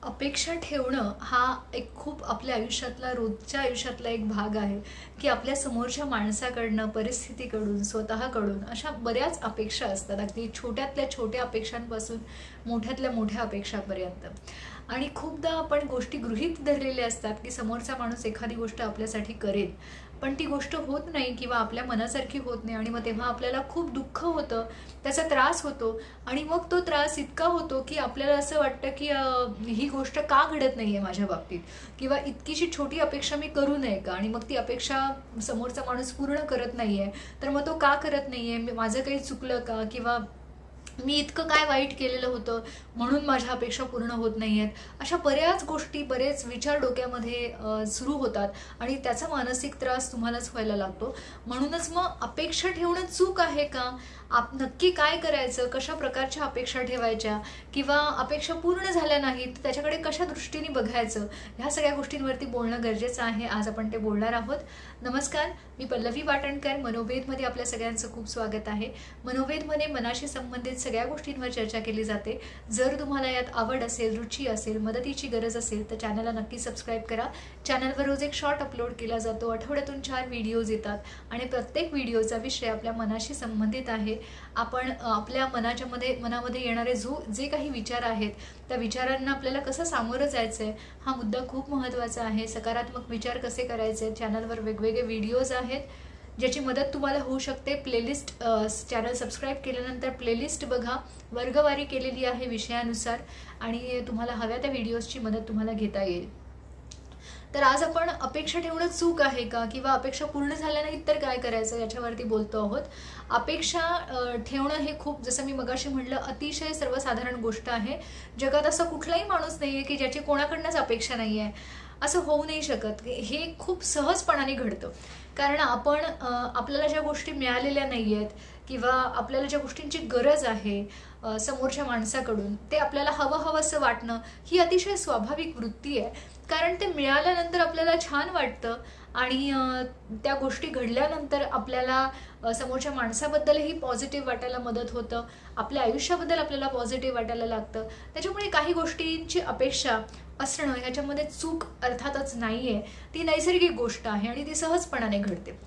अपेक्षा ठेवणं हा एक खूप आपल्या आयुष्यातला रोजच्या आयुष्यातला एक भाग आहे की आपल्या समोरच्या माणसाकडनं, परिस्थितीकडून, स्वतःकडून अशा बऱ्याच अपेक्षा असतात. अगदी छोट्यातल्या छोट्या अपेक्षांपासून मोठ्यातल्या मोठ्या अपेक्षापर्यंत. आणि खूपदा आपण गोष्टी गृहीत धरलेल्या असतात की समोरचा माणूस एखादी गोष्ट आपल्यासाठी करेल, पण ती गोष्ट होत नाही किंवा आपल्या मनासारखी होत नाही आणि मग तेव्हा आपल्याला खूप दुःख होतं, त्याचा त्रास होतो. आणि मग तो त्रास इतका होतो की आपल्याला असं वाटतं की ही गोष्ट का घडत नाहीये माझ्या बाबतीत, किंवा इतकीशी छोटी अपेक्षा मी करू नये का, आणि मग ती अपेक्षा समोरचा माणूस पूर्ण करत नाहीये तर मग तो का करत नाहीये, माझं काही चुकलं का, किंवा मी इतकं काय वाईट केलेलं होतं म्हणून माझ्या अपेक्षा पूर्ण होत नाहीयेत. अशा बऱ्याच गोष्टी, बरेच विचार डोक्यामध्ये सुरू होतात आणि त्याचा मानसिक त्रास तुम्हालाच व्हायला लागतो. म्हणूनच मग अपेक्षा ठेवणं चूक आहे का, नक्की काय करायचं, कशा प्रकारच्या अपेक्षा ठेवायच्या, किंवा अपेक्षा पूर्ण झाल्या नाहीत त्याच्याकडे कशा दृष्टीने बघायचं, ह्या सगळ्या गोष्टींवरती बोलणं गरजेचं आहे. आज आपण ते बोलणार आहोत. नमस्कार, मी पल्लवी वाटणकर. मनोवेदमध्ये आपल्या सगळ्यांचं खूप स्वागत आहे. मनोवेदमध्ये मनाशी संबंधित सगळ्या गोष्टींवर चर्चा केली जाते. जर तुम्हाला यात आवड असेल, रुची असेल, मदतीची गरज असेल तर चॅनलला नक्की सबस्क्राईब करा. चॅनलवर रोज एक शॉर्ट अपलोड केला जातो. आठवड्यातून 4 व्हिडिओज येतात आणि प्रत्येक व्हिडिओचा विषय आपल्या मनाशी संबंधित आहे. आपण आपल्या मनामध्ये येणारे जे काही विचार आहेत त्या विचारांना आपल्याला कसं सामोरं जायचंय हा मुद्दा खूप महत्त्वाचा आहे. सकारात्मक विचार कसे करायचे, चॅनलवर वेगवेगळे व्हिडिओज आहेत ज्याची मदत तुम्हाला होऊ शकते. प्लेलिस्ट, चॅनल सबस्क्राईब केल्यानंतर प्लेलिस्ट बघा, वर्गवारी केलेली आहे विषयानुसार आणि तुम्हाला हव्या त्या व्हिडिओजची मदत तुम्हाला घेता येईल. तर आज आपण अपेक्षा ठेवणं चूक आहे का, किंवा अपेक्षा पूर्ण झाल्या नाहीत तर काय करायचं याच्यावरती बोलतो आहोत. अपेक्षा ठेवणं हे खूप, जसं मी मगाशी म्हटलं, अतिशय सर्वसाधारण गोष्ट आहे. जगात असा कुठलाही माणूस नाहीये की ज्याची कोणाकडनंच अपेक्षा नाहीये. असं होऊ नाही शकत. हे खूप सहजपणाने घडतं. कारण आपण आपल्याला ज्या गोष्टी मिळालेल्या नाहीयेत किंवा आपल्याला ज्या गोष्टींची गरज आहे समोरच्या माणसाकडून, ते आपल्याला हवंसं वाटणं ही अतिशय स्वाभाविक वृत्ती आहे. कारण ते मिळाल्यानंतर आपल्याला छान वाटतं आणि त्या गोष्टी घडल्यानंतर आपल्याला समोरच्या माणसाबद्दलही पॉझिटिव्ह वाटायला मदत होतं. आपल्या आयुष्याबद्दल आपल्याला पॉझिटिव्ह वाटायला लागतं. त्याच्यामुळे काही गोष्टींची अपेक्षा असणं ह्याच्यामध्ये चूक अर्थातच नाहीये. ती नैसर्गिक गोष्ट आहे आणि ती सहजपणाने घडते.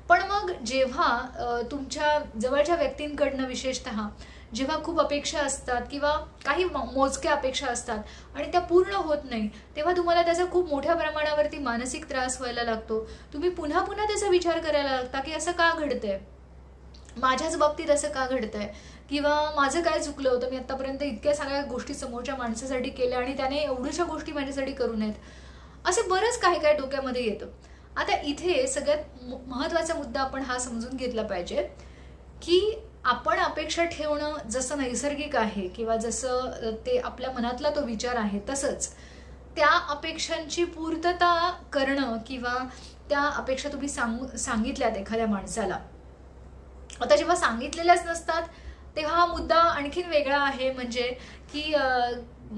पण मग जेव्हा तुमच्या जवळच्या व्यक्तींकडनं विशेषतः जेव्हा खूप अपेक्षा असतात किंवा काही मोजक्या अपेक्षा असतात आणि त्या पूर्ण होत नाही, तेव्हा तुम्हाला त्याचा खूप मोठ्या प्रमाणावरती मानसिक त्रास व्हायला लागतो. तुम्ही पुन्हा पुन्हा त्याचा विचार करायला लागता की असं का घडतंय, माझ्याच बाबतीत असं का घडतंय, किंवा माझं काय चुकलं होतं, मी आतापर्यंत इतक्या सगळ्या गोष्टी समोरच्या माणसासाठी केल्या आणि त्याने एवढ्याशा गोष्टी माझ्यासाठी करू नयेत, असं बरंच काही काय डोक्यामध्ये येतं. आता इथे सगळ्यात महत्त्वाचा मुद्दा आपण हा समजून घेतला पाहिजे की आपण अपेक्षा ठेवणं जसं नैसर्गिक आहे किंवा जसं ते आपल्या मनातला तो विचार आहे, तसंच त्या अपेक्षांची पूर्तता करणं किंवा त्या अपेक्षा तुम्ही सांगितल्यात एखाद्या माणसाला, आता जेव्हा सांगितलेल्याच नसतात तेव्हा हा मुद्दा आणखीन वेगळा आहे. म्हणजे की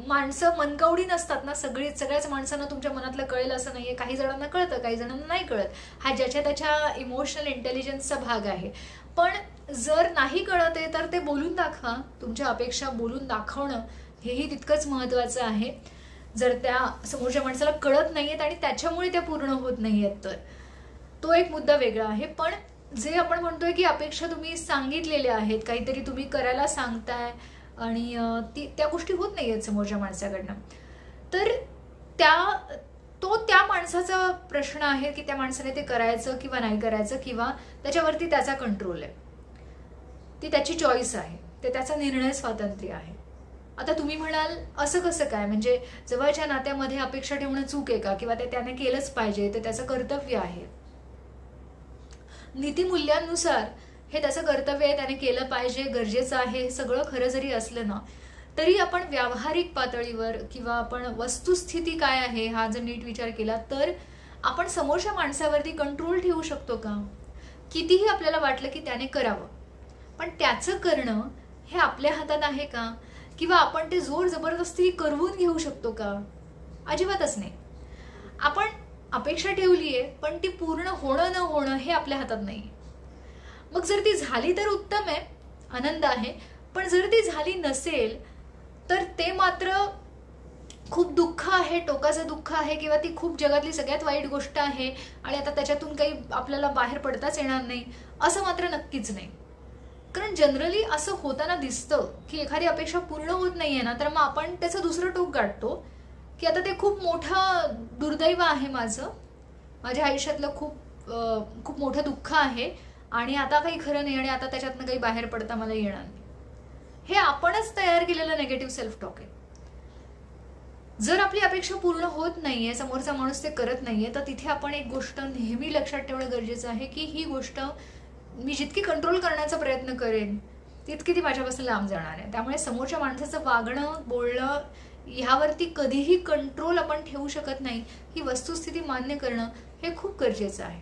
माणसं मनकवडी नसतात ना, सगळ्याच माणसांना तुमच्या मनातलं कळेल असं नाहीये. काही जणांना कळतं, काही जणांना नाही कळत. हा ज्याच्या त्याच्या इमोशनल इंटेलिजन्सचा भाग आहे. पण जर नाही कळत आहे तर ते बोलून दाखवा. तुमच्या अपेक्षा बोलून दाखवणं हेही तितकंच महत्त्वाचं आहे. जर त्या समोरच्या माणसाला कळत नाहीयेत आणि त्याच्यामुळे त्या पूर्ण होत नाहीयेत तर तो एक मुद्दा वेगळा आहे. पण जे आपण म्हणतोय की अपेक्षा तुम्ही सांगितलेल्या आहेत, काहीतरी तुम्ही करायला सांगताय आणि त्या गोष्टी होत नाहीयेत समोरच्या माणसाकडनं, तर त्या माणसाचा प्रश्न आहे की त्या माणसाने ते करायचं किंवा नाही करायचं, किंवा त्याच्यावरती त्याचा कंट्रोल आहे. ती त्याची चॉईस आहे, ते त्याचा निर्णय स्वातंत्र्य आहे. आता तुम्ही म्हणाल असं कसं काय, म्हणजे जवळच्या नात्यामध्ये अपेक्षा ठेवणं चूक आहे का, किंवा ते त्याने केलंच पाहिजे, ते त्याचं कर्तव्य आहे. नीतिमूल्यांनुसार हे त्याचं कर्तव्य आहे, त्याने केलं पाहिजे, गरजेचं आहे. हे सगळं खरं जरी असलं ना तरी आपण व्यावहारिक पातळीवर किंवा आपण वस्तुस्थिती काय आहे हा जर नीट विचार केला तर आपण समोरच्या माणसावरती कंट्रोल ठेवू शकतो का. कितीही आपल्याला वाटलं की त्याने करावं, पण त्याचं करणं हे आपल्या हातात आहे का, किंवा आपण ते जोर जबरदस्ती करवून घेऊ शकतो का. अजिबातच नाही. आपण अपेक्षा ठेवलीये पण ती पूर्ण होणं न होणं हे आपल्या हातात नाही. मग जर ती झाली तर उत्तम आहे, आनंद आहे. पण जर ती झाली नसेल तर ते मात्र खूप दुःख आहे, टोकाचं दुःख आहे, किंवा ती खूप जगातली सगळ्यात वाईट गोष्ट आहे आणि आता त्याच्यातून काही आपल्याला बाहेर पडताच येणार नाही, असं मात्र नक्कीच नाही. कारण जनरली असं होताना दिसतं की एखादी अपेक्षा पूर्ण होत नाहीये ना, तर मग आपण त्याचं दुसरं टोक गाठतो की आता ते खूप मोठं दुर्दैव आहे, माझ्या आयुष्यातलं खूप मोठं दुःख आहे आणि आता काही खरं नाही आणि आता त्याच्यातनं काही बाहेर पडता मला येणार नाही. हे आपणच तयार केलेलं नेगेटिव्ह सेल्फ टॉक आहे. जर आपली अपेक्षा पूर्ण होत नाहीये, समोरचा माणूस ते करत नाहीये, तर तिथे आपण एक गोष्ट नेहमी लक्षात ठेवणं गरजेचं आहे की ही गोष्ट मी जितकी कंट्रोल करण्याचा प्रयत्न करेन तितकी ती माझ्यापासून लांब जाणार आहे. त्यामुळे समोरच्या माणसाचं वागणं, बोलणं ह्यावरती कधीही कंट्रोल आपण ठेवू शकत नाही. ही वस्तुस्थिती मान्य करणं हे खूप गरजेचं आहे.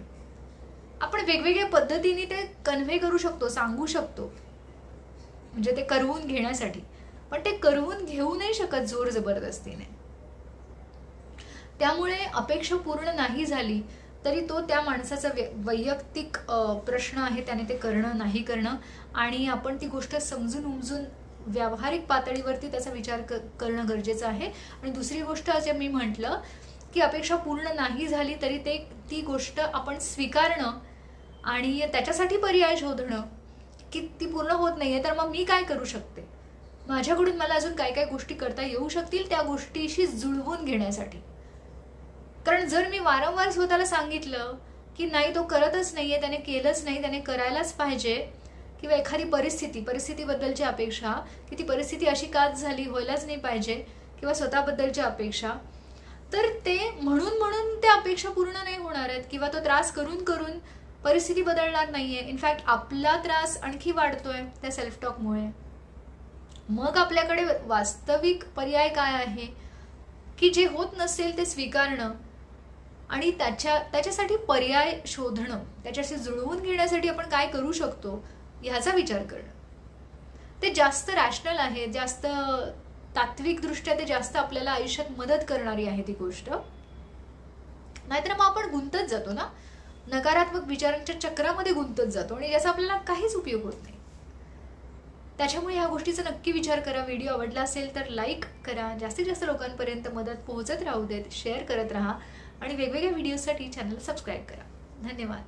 आपण वेगवेगळ्या पद्धतीने ते कन्व्हे करू शकतो, सांगू शकतो, म्हणजे ते करवून घेण्यासाठी, पण ते करवून घेऊ नाही शकत जोर जबरदस्तीने. त्यामुळे अपेक्षा पूर्ण नाही झाली तरी तो त्या माणसाचा वैयक्तिक प्रश्न आहे, त्याने ते करणं नाही करणं, आणि आपण ती गोष्ट समजून उमजून व्यावहारिक पातळीवरती त्याचा विचार करणं गरजेचं आहे. आणि दुसरी गोष्ट, जे मी म्हटलं की अपेक्षा पूर्ण नाही झाली तरी ती गोष्ट आपण स्वीकारणं आणि त्याच्यासाठी पर्याय शोधणं की ती पूर्ण होत नाहीये, तर मग मी काय करू शकते, माझ्याकडून मला अजून काय काय गोष्टी करता येऊ शकतील त्या गोष्टीशी जुळवून घेण्यासाठी. कारण जर मी वारंवार स्वतःला सांगितलं की नाही, तो करतच नाहीये, त्याने केलंच नाही, त्याने करायलाच पाहिजे, किंवा एखादी परिस्थितीबद्दलची अपेक्षा की ती परिस्थिती अशी काच झाली, व्हायलाच नाही पाहिजे, किंवा स्वतःबद्दलची अपेक्षा, तर ते म्हणून त्या अपेक्षा पूर्ण नाही होणार आहेत, किंवा तो त्रास करून करून परिस्थिती बदलणार नाहीये. इनफॅक्ट आपला त्रास आणखी वाढतोय त्या सेल्फ टॉकमुळे. मग आपल्याकडे वास्तविक पर्याय काय आहे की जे होत नसेल ते स्वीकारणं आणि त्याच्यासाठी पर्याय शोधणं, त्याच्याशी जुळवून घेण्यासाठी आपण काय करू शकतो ह्याचा विचार करणं. ते जास्त रॅशनल आहे, जास्त तात्विकदृष्ट्या ते जास्त आपल्याला आयुष्यात मदत करणारी आहे ती गोष्ट. नाहीतर मग आपण गुंतत जातो ना, नकारात्मक विचारांच्या चक्रामध्ये गुंतत जातो आणि ज्याचा आपल्याला काहीच उपयोग होत नाही. त्याच्यामुळे ह्या गोष्टीचा नक्की विचार करा. व्हिडिओ आवडला असेल तर लाईक करा, जास्तीत जास्त लोकांपर्यंत मदत पोहोचत राहू देत, शेअर करत राहा आणि वेगवेगळ्या व्हिडिओसाठी चॅनल सबस्क्राईब करा. धन्यवाद.